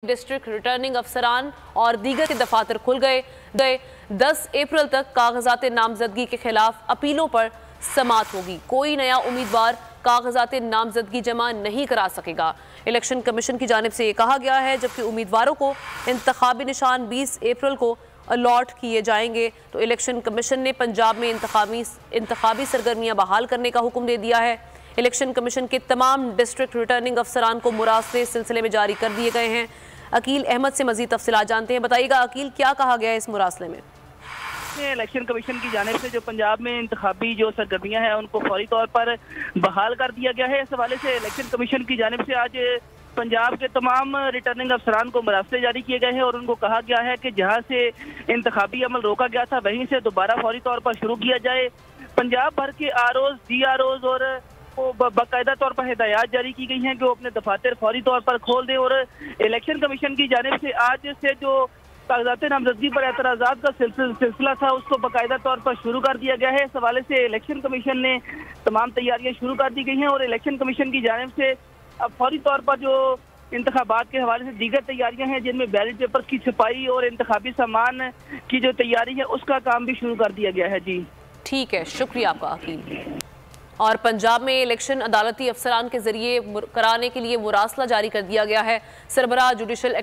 District returning अफसरान और दीगर के दफातर खुल गए। 10 अप्रैल तक कागजात नामजदगी के खिलाफ अपीलों पर समाअत होगी। कोई नया उम्मीदवार कागजात नामजदगी जमा नहीं करा सकेगा। इलेक्शन कमीशन की जानिब से ये कहा गया है, जबकि उम्मीदवारों को इंतखाबी निशान 20 अप्रैल को अलॉट किए जाएंगे। तो इलेक्शन कमीशन ने पंजाब में इंतखाबी सरगर्मियां बहाल करने का हुक्म दे दिया है। इलेक्शन कमीशन के तमाम डिस्ट्रिक्ट रिटर्निंग अफसरान को मुरासले इस सिलसिले में जारी कर दिए गए हैं। अकील अहमद से मजीद तफसीलात जानते हैं। बताइएगा अकील, क्या कहा गया है इस मुरासले में? इलेक्शन कमीशन की जानिब से जो पंजाब में इंतखाबी जो सरगर्मियां हैं उनको फौरी तौर पर बहाल कर दिया गया है। इस हवाले से इलेक्शन कमीशन की जानिब से आज पंजाब के तमाम रिटर्निंग अफसरान को मरासले जारी किए गए हैं और उनको कहा गया है कि जहां से इंतखाबी अमल रोका गया था वहीं से दोबारा फौरी तौर पर शुरू किया जाए। पंजाब भर के आरओज, डीआरओज और बाकायदा तौर पर हिदायत जारी की गई हैं कि वो अपने दफातर फौरी तौर पर खोल दें। और इलेक्शन कमीशन की जानिब से आज से जो कागजात नामजदगी पर एतराज़ात का सिलसिला था उसको बाकायदा तौर पर शुरू कर दिया गया है। इस हवाले से इलेक्शन कमीशन ने तमाम तैयारियां शुरू कर दी गई हैं और इलेक्शन कमीशन की जानिब से अब फौरी तौर पर जो इंतखाबात के हवाले से दीगर तैयारियां हैं, जिनमें बैलेट पेपर की छपाई और इंतखाबी सामान की जो तैयारी है उसका काम भी शुरू कर दिया गया है। जी ठीक है, शुक्रिया आपका अकील। और पंजाब में इलेक्शन अदालती अफसरान के जरिए कराने के लिए मुरासला जारी कर दिया गया है। सरबराह जुडिशल